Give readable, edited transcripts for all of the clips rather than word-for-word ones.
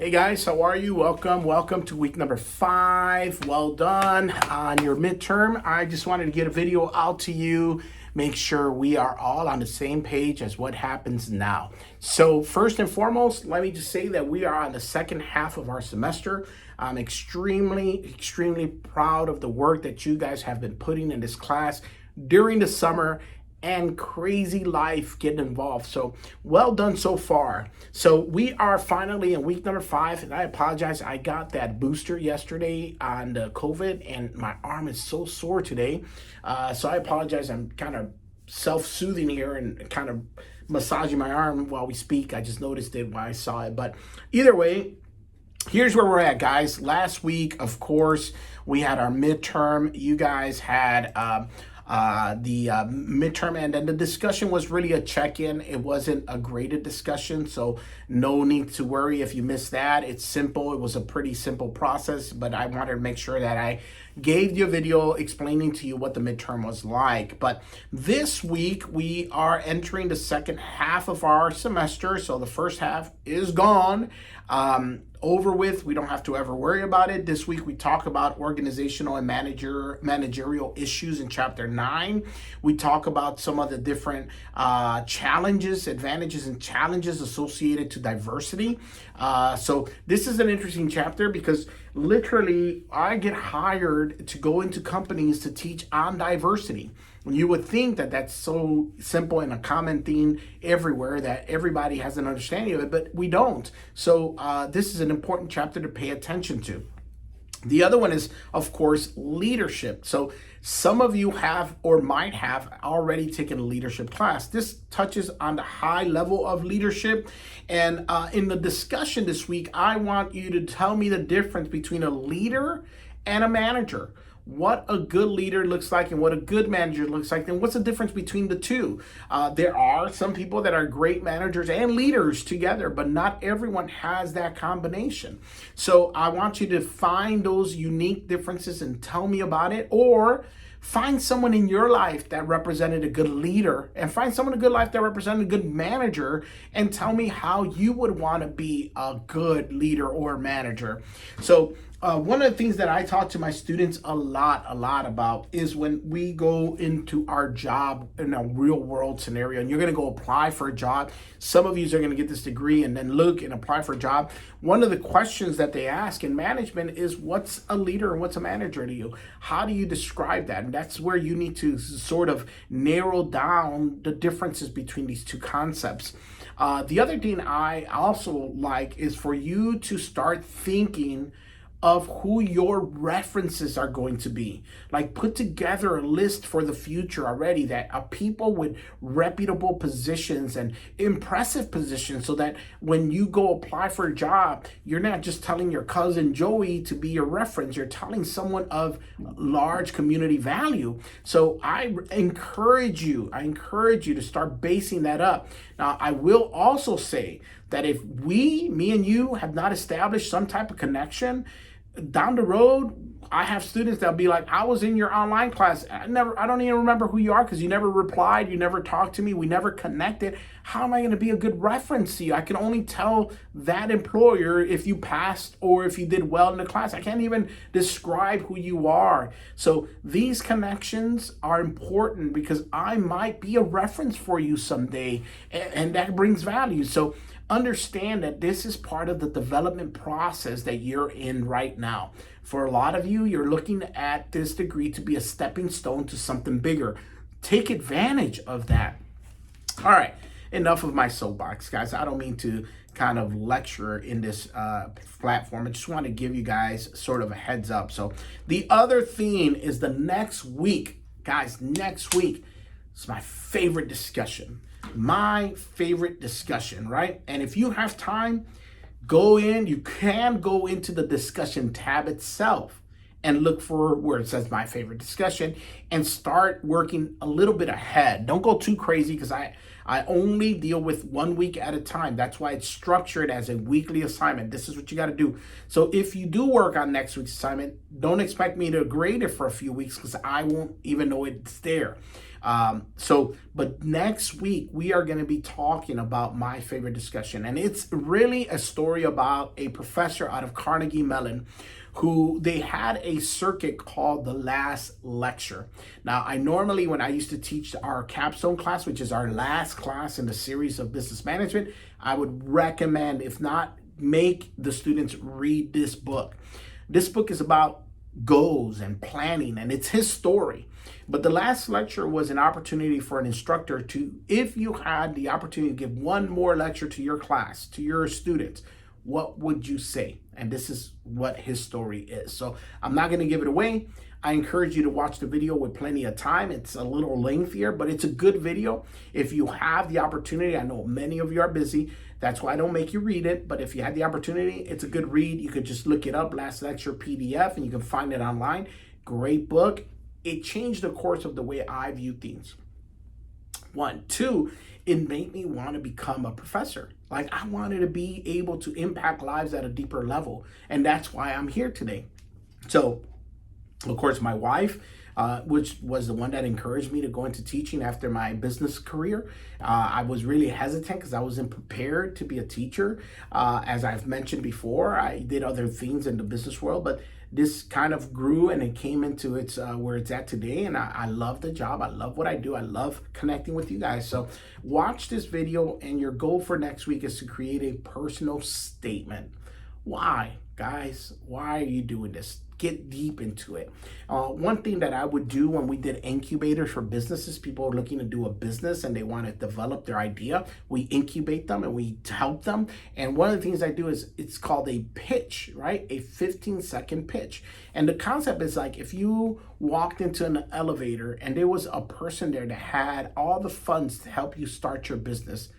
Hey guys, how are you? Welcome to week number 5. Well done on your midterm. I just wanted to get a video out to you, make sure we are all on the same page as what happens now. So first and foremost, let me just say that we are on the second half of our semester. I'm extremely proud of the work that you guys have been putting in this class during the summer and crazy life getting involved. So well done so far. So we are finally in week number 5, and I apologize. I got that booster yesterday on the COVID, and my arm is so sore today. So I apologize. I'm kind of self-soothing here and kind of massaging my arm while we speak. I just noticed it when I saw it. But either way, here's where we're at, guys. Last week, of course, we had our midterm. You guys had the midterm, and then the discussion was really a check-in. It wasn't a graded discussion, so no need to worry if you missed that. It's simple. It was a pretty simple process, but I wanted to make sure that I gave you a video explaining to you what the midterm was like. But this week we are entering the second half of our semester, so the first half is gone, over with. We don't have to ever worry about it. This week we talk about organizational and managerial issues in chapter 9. We talk about some of the different advantages and challenges associated to diversity. So this is an interesting chapter because literally I get hired to go into companies to teach on diversity. You would think that that's so simple and a common theme everywhere that everybody has an understanding of it, but we don't. So this is an important chapter to pay attention to. The other one is, of course, leadership. So some of you have or might have already taken a leadership class. This touches on the high level of leadership. And in the discussion this week, I want you to tell me the difference between a leader and a manager. What a good leader looks like and what a good manager looks like, and what's the difference between the two. There are some people that are great managers and leaders together, but not everyone has that combination. So I want you to find those unique differences and tell me about it, or find someone in your life that represented a good leader, and find someone in a good life that represented a good manager, and tell me how you would want to be a good leader or manager. So one of the things that I talk to my students a lot about is when we go into our job in a real world scenario, and you're going to go apply for a job. Some of you are going to get this degree and then look and apply for a job. One of the questions that they ask in management is, what's a leader and what's a manager to you? How do you describe that? And that's where you need to sort of narrow down the differences between these two concepts. The other thing I also like is for you to start thinking of who your references are going to be. Like, put together a list for the future already that are people with reputable positions and impressive positions, so that when you go apply for a job, you're not just telling your cousin Joey to be your reference. You're telling someone of large community value. So I encourage you to start basing that up. Now, I will also say that if me and you have not established some type of connection, down the road, I have students that'll be like, I was in your online class. I don't even remember who you are because you never replied, you never talked to me, we never connected. How am I going to be a good reference to you? I can only tell that employer if you passed or if you did well in the class. I can't even describe who you are. So these connections are important because I might be a reference for you someday, and that brings value. So understand that this is part of the development process that you're in right now. For a lot of you, you're looking at this degree to be a stepping stone to something bigger. Take advantage of that. All right, enough of my soapbox, guys. I don't mean to kind of lecture in this platform. I just want to give you guys sort of a heads up. So the other theme is the next week. Guys, next week is my favorite discussion. Right? And if you have time, you can go into the discussion tab itself and look for where it says my favorite discussion and start working a little bit ahead. Don't go too crazy because I I only deal with 1 week at a time. That's why it's structured as a weekly assignment. This is what you got to do. So if you do work on next week's assignment, don't expect me to grade it for a few weeks because I won't even know it's there. But next week we are going to be talking about my favorite discussion, and it's really a story about a professor out of Carnegie Mellon who they had a circuit called the last lecture. Now, I normally, when I used to teach our capstone class, which is our last class in the series of business management, I would recommend, if not, make the students read this book. This book is about goals and planning, and it's his story. But the last lecture was an opportunity for an instructor to, if you had the opportunity to give one more lecture to your class, to your students, what would you say? And this is what his story is. So I'm not going to give it away. I encourage you to watch the video with plenty of time. It's a little lengthier, but it's a good video. If you have the opportunity, I know many of you are busy. That's why I don't make you read it. But if you had the opportunity, it's a good read. You could just look it up, Last Lecture PDF, and you can find it online. Great book. It changed the course of the way I view things. 1, 2, it made me want to become a professor. Like, I wanted to be able to impact lives at a deeper level. And that's why I'm here today. So, of course, my wife, which was the one that encouraged me to go into teaching after my business career. I was really hesitant because I wasn't prepared to be a teacher. As I've mentioned before, I did other things in the business world, but this kind of grew and it came into its where it's at today. And I love the job. I love what I do. I love connecting with you guys. So watch this video, and your goal for next week is to create a personal statement. Why, guys? Why are you doing this? Get deep into it. One thing that I would do when we did incubators for businesses, people are looking to do a business and they want to develop their idea. We incubate them and we help them. And one of the things I do is it's called a pitch, right? A 15-second pitch. And the concept is like if you walked into an elevator and there was a person there that had all the funds to help you start your business,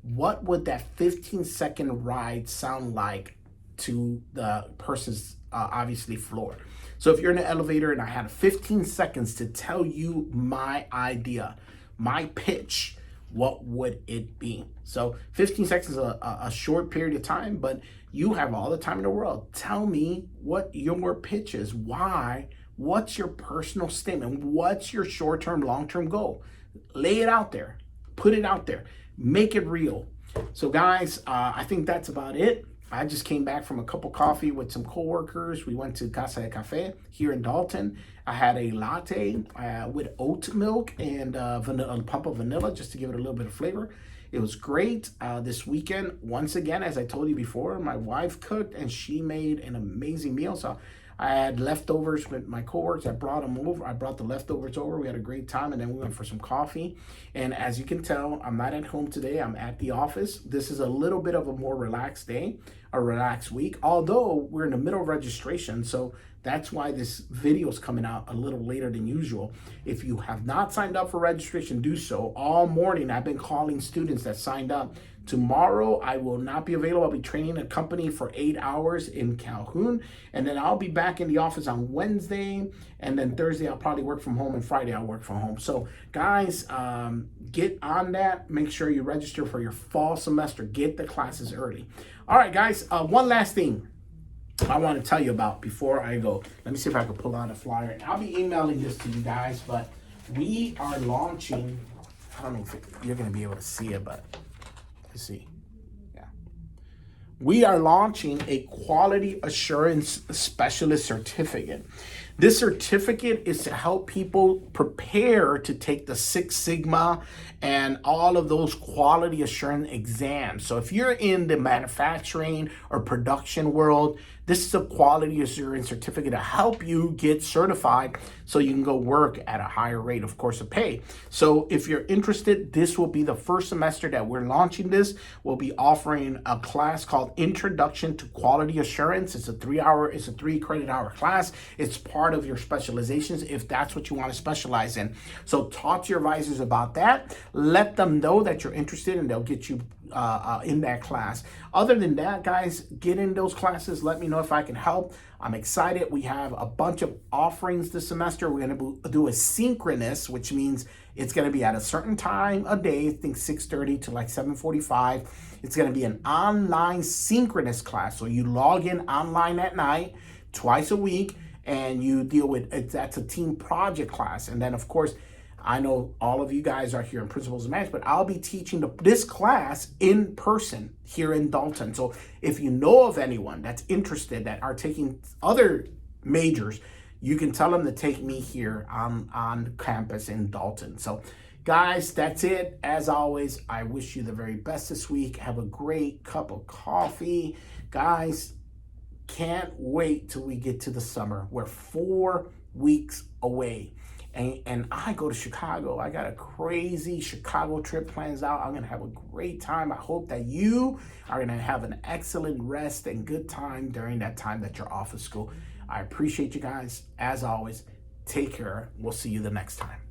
what would that 15-second ride sound like to the person's obviously floor? So if you're in an elevator and I had 15 seconds to tell you my idea, my pitch, what would it be? So 15 seconds is a short period of time, but you have all the time in the world. Tell me what your pitch is. Why? What's your personal statement? What's your short-term, long-term goal? Lay it out there. Put it out there. Make it real. So guys, I think that's about it. I just came back from a cup of coffee with some coworkers. We went to Casa de Cafe here in Dalton. I had a latte with oat milk and a pump of vanilla just to give it a little bit of flavor. It was great. This weekend, once again, as I told you before, my wife cooked and she made an amazing meal. So I had leftovers with my coworkers. I brought them over. I brought the leftovers over. We had a great time, and then we went for some coffee. And as you can tell, I'm not at home today. I'm at the office. This is a little bit of a more relaxed day, a relaxed week, although we're in the middle of registration. So that's why this video is coming out a little later than usual. If you have not signed up for registration, do so. All morning, I've been calling students that signed up. Tomorrow, I will not be available. I'll be training a company for 8 hours in Calhoun. And then I'll be back in the office on Wednesday. And then Thursday, I'll probably work from home. And Friday, I'll work from home. So guys, get on that. Make sure you register for your fall semester. Get the classes early. All right, guys, one last thing I want to tell you about before I go. Let me see if I can pull out a flyer. I'll be emailing this to you guys, but we are launching, I don't know if you're going to be able to see it, but let's see. Yeah. We are launching a quality assurance specialist certificate. This certificate is to help people prepare to take the Six Sigma and all of those quality assurance exams. So if you're in the manufacturing or production world, this is a quality assurance certificate to help you get certified so you can go work at a higher rate, of course, of pay. So if you're interested, this will be the first semester that we're launching this. We'll be offering a class called Introduction to Quality Assurance. It's a 3 credit hour class. It's part of your specializations if that's what you want to specialize in. So talk to your advisors about that. Let them know that you're interested and they'll get you in that class. Other than that, guys, get in those classes. Let me know if I can help. I'm excited. We have a bunch of offerings this semester. We're going to do a synchronous, which means It's going to be at a certain time a day, I think 6:30 to like 7:45. It's going to be an online synchronous class. So you log in online at night, twice a week, and you deal with it. That's a team project class. And then, of course, I know all of you guys are here in Principles of Management, but I'll be teaching this class in person here in Dalton. So if you know of anyone that's interested that are taking other majors, you can tell them to take me here on campus in Dalton. So guys, that's it. As always, I wish you the very best this week. Have a great cup of coffee. Guys, can't wait till we get to the summer. We're 4 weeks away. And I go to Chicago. I got a crazy Chicago trip plans out. I'm going to have a great time. I hope that you are going to have an excellent rest and good time during that time that you're off of school. I appreciate you guys. As always, take care. We'll see you the next time.